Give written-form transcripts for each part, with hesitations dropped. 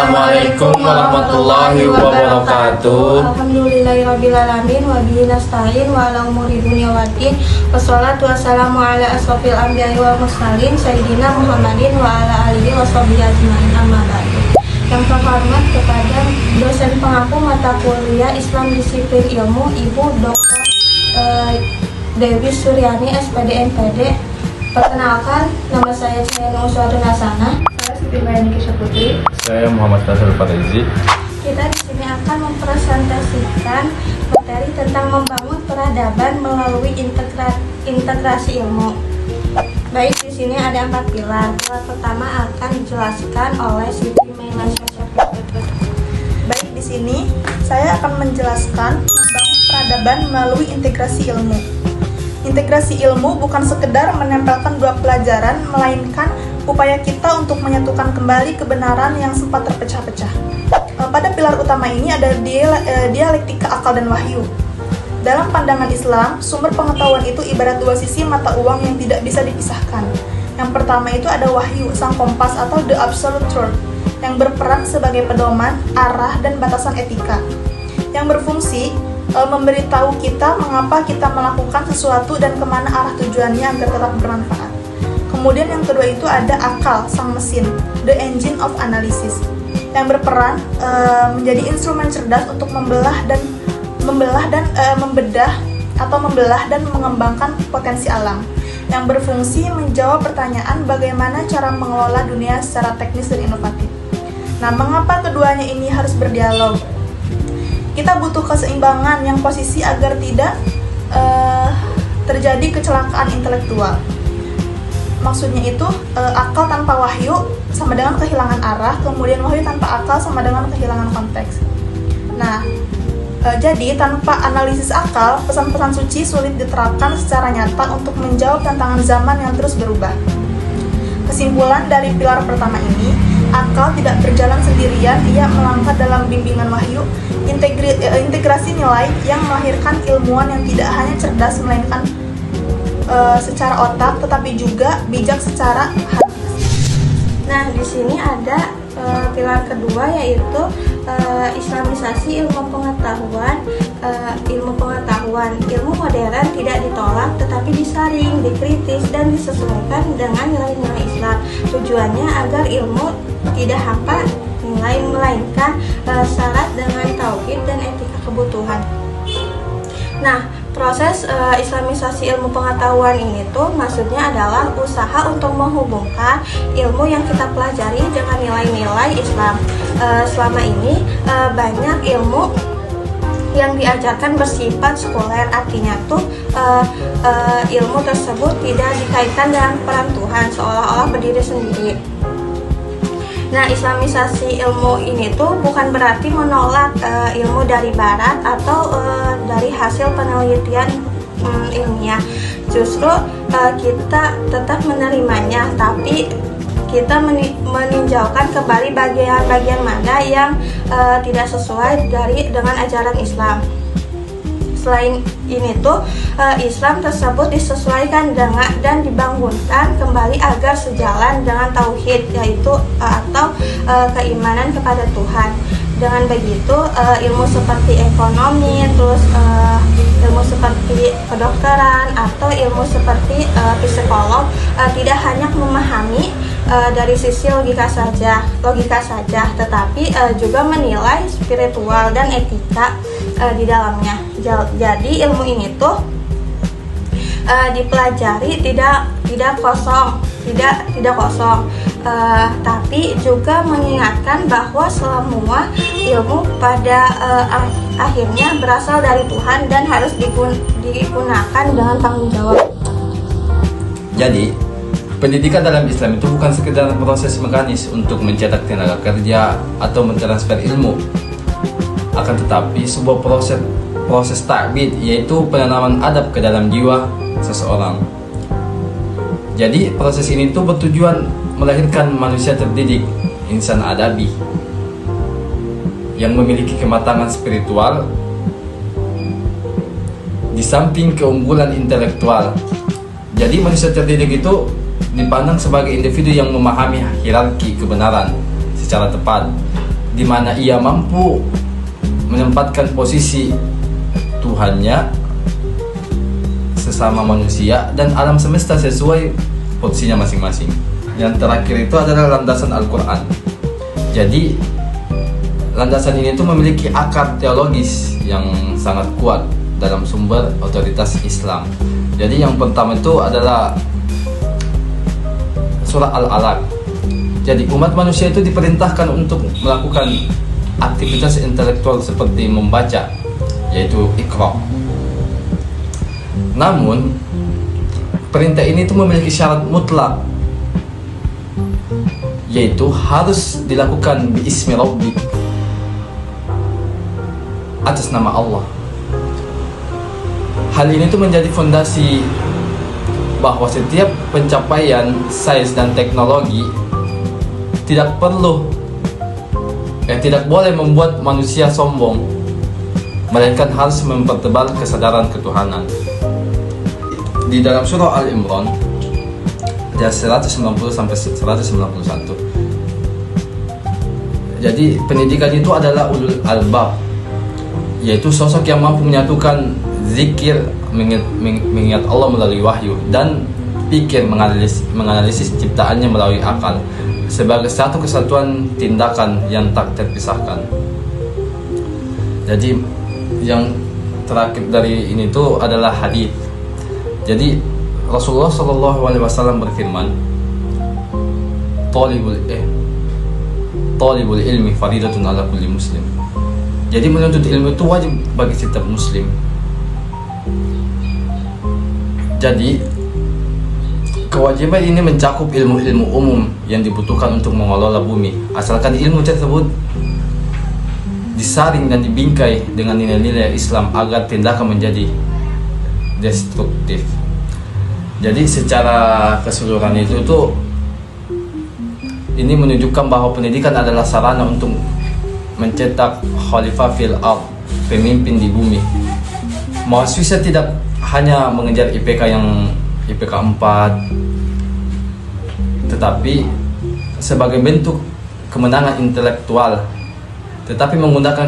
Assalamualaikum warahmatullahi wabarakatuh. Alhamdulillahirrabbilalamin wa bihi nasta'in wa ala umuri dunya waddin. Wassalatu wassalamu ala asrofil anbiya'i wal mursalin sayyidina Muhammadin wa ala alihi washabihi ajmain, amma ba'du. Yang terhormat kepada dosen pengampu mata kuliah Islam Disiplin Ilmu, Ibu Dr. Dewi Suryani, SPD MPD. Perkenalkan, nama saya Cahayana Uswadun Hasanah. Saya Siti Bayani Kisah Putri. Saya Muhammad Faisal Farizi. Kita di sini akan mempresentasikan materi tentang membangun peradaban melalui integrasi ilmu. Baik, di sini ada 4 pilar. Pilar pertama akan dijelaskan oleh Siti Mailasya. Baik, di sini saya akan menjelaskan membangun peradaban melalui integrasi ilmu. Integrasi ilmu bukan sekedar menempelkan dua pelajaran, melainkan upaya kita untuk menyatukan kembali kebenaran yang sempat terpecah-pecah. Pada pilar utama ini ada dialektika akal dan wahyu. Dalam pandangan Islam, sumber pengetahuan itu ibarat dua sisi mata uang yang tidak bisa dipisahkan. Yang pertama itu ada wahyu, sang kompas atau the absolute truth, yang berperan sebagai pedoman, arah, dan batasan etika, yang berfungsi memberitahu kita mengapa kita melakukan sesuatu dan kemana arah tujuannya agar tetap bermanfaat. Kemudian yang kedua itu ada akal, sang mesin, the engine of analysis, yang berperan menjadi instrumen cerdas untuk membelah dan mengembangkan potensi alam, yang berfungsi menjawab pertanyaan bagaimana cara mengelola dunia secara teknis dan inovatif. Nah, mengapa keduanya ini harus berdialog? Kita butuh keseimbangan yang posisi agar tidak terjadi kecelakaan intelektual. Maksudnya itu akal tanpa wahyu sama dengan kehilangan arah, kemudian wahyu tanpa akal sama dengan kehilangan konteks. Nah, jadi tanpa analisis akal, pesan-pesan suci sulit diterapkan secara nyata untuk menjawab tantangan zaman yang terus berubah. Kesimpulan dari pilar pertama ini, akal tidak berjalan sendirian, ia melangkah dalam bimbingan wahyu, integrasi nilai yang melahirkan ilmuwan yang tidak hanya cerdas melainkan secara otak, tetapi juga bijak secara hati. Nah, di sini ada pilar kedua, yaitu Islamisasi ilmu pengetahuan. Ilmu modern tidak ditolak, tetapi disaring, dikritis, dan disesuaikan dengan nilai-nilai Islam. Tujuannya agar ilmu tidak hampa nilai, melainkan syarat dengan tauhid dan etika kebutuhan. Nah, proses Islamisasi ilmu pengetahuan ini tuh maksudnya adalah usaha untuk menghubungkan ilmu yang kita pelajari dengan nilai-nilai Islam. Selama ini banyak ilmu yang diajarkan bersifat sekuler, artinya tuh ilmu tersebut tidak dikaitkan dengan peran Tuhan, seolah-olah berdiri sendiri. Nah, Islamisasi ilmu ini tuh bukan berarti menolak ilmu dari Barat atau dari hasil penelitian ilmiah. Justru kita tetap menerimanya, tapi kita meninjaukan kembali bagian-bagian mana yang tidak sesuai dengan ajaran Islam. Selain ini tuh Islam tersebut disesuaikan dengan dan dibangunkan kembali agar sejalan dengan tauhid, yaitu atau keimanan kepada Tuhan. Dengan begitu ilmu seperti ekonomi, terus ilmu seperti kedokteran atau ilmu seperti psikolog tidak hanya memahami dari sisi logika saja, tetapi juga menilai spiritual dan etika di dalamnya. Jadi ilmu ini tuh dipelajari tidak kosong, tapi juga mengingatkan bahwa semua ilmu pada akhirnya berasal dari Tuhan dan harus digunakan dengan tanggung jawab. Jadi, pendidikan dalam Islam itu bukan sekedar proses mekanis untuk mencetak tenaga kerja atau mentransfer ilmu, akan tetapi sebuah proses ta'bid, yaitu penanaman adab ke dalam jiwa seseorang. Jadi proses ini tuh bertujuan melahirkan manusia terdidik, insan adabi, yang memiliki kematangan spiritual di samping keunggulan intelektual. Jadi manusia terdidik itu dipandang sebagai individu yang memahami hierarki kebenaran secara tepat, di mana ia mampu menempatkan posisi Tuhannya, sesama manusia, dan alam semesta sesuai posisinya masing-masing. Yang terakhir itu adalah landasan Al-Quran. Jadi landasan ini tuh memiliki akar teologis yang sangat kuat dalam sumber otoritas Islam. Jadi yang pertama itu adalah surah Al-Alaq. Jadi umat manusia itu diperintahkan untuk melakukan aktivitas intelektual seperti membaca, yaitu Iqra. Namun perintah ini tuh memiliki syarat mutlak, yaitu harus dilakukan biismi rabbik, atas nama Allah. Hal ini tuh menjadi fondasi bahwa setiap pencapaian sains dan teknologi tidak boleh membuat manusia sombong, melainkan harus mempertebal kesadaran ketuhanan. Di dalam surah Al-Imran ayat 190 sampai 191. Jadi pendidikan itu adalah ulul albab, yaitu sosok yang mampu menyatukan zikir, mengingat Allah melalui wahyu, dan pikir menganalisis ciptaannya melalui akal sebagai satu kesatuan tindakan yang tak terpisahkan. Jadi yang terakhir dari ini tuh adalah hadis. Jadi Rasulullah SAW berfirman, Talibul ilmi faridatun ala kulli muslim. Jadi menuntut ilmu itu wajib bagi setiap muslim. Jadi kewajiban ini mencakup ilmu-ilmu umum yang dibutuhkan untuk mengelola bumi, asalkan ilmu tersebut disaring dan dibingkai dengan nilai-nilai Islam agar tindakan menjadi destruktif. Jadi secara keseluruhan itu tuh ini menunjukkan bahwa pendidikan adalah sarana untuk mencetak khalifah fil ard, pemimpin di bumi. Mahasiswa tidak hanya mengejar IPK 4, tetapi sebagai bentuk kemenangan intelektual, tetapi menggunakan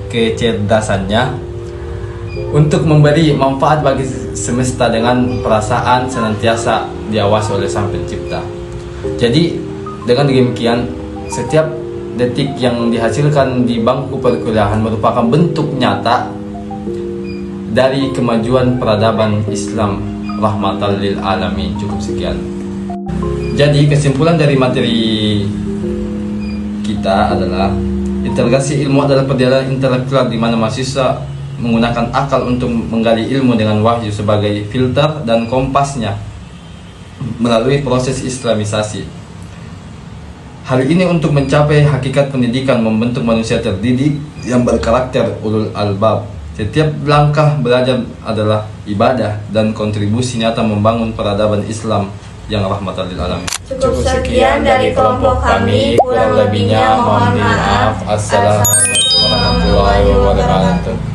kecerdasannya untuk memberi manfaat bagi semesta dengan perasaan senantiasa diawasi oleh Sang Pencipta. Jadi dengan demikian, setiap detik yang dihasilkan di bangku perkuliahan merupakan bentuk nyata dari kemajuan peradaban Islam rahmatan lil alamin. Cukup sekian. Jadi kesimpulan dari materi kita adalah integrasi ilmu adalah perjalanan intelektual di mana mahasiswa menggunakan akal untuk menggali ilmu dengan wahyu sebagai filter dan kompasnya melalui proses islamisasi. Hal ini untuk mencapai hakikat pendidikan, membentuk manusia terdidik yang berkarakter ulul albab. Setiap langkah belajar adalah ibadah dan kontribusi nyata membangun peradaban Islam yang rahmatan lil alamin. Cukup sekian dari kelompok kami, kurang lebihnya mohon maaf. Assalamualaikum warahmatullahi wabarakatuh.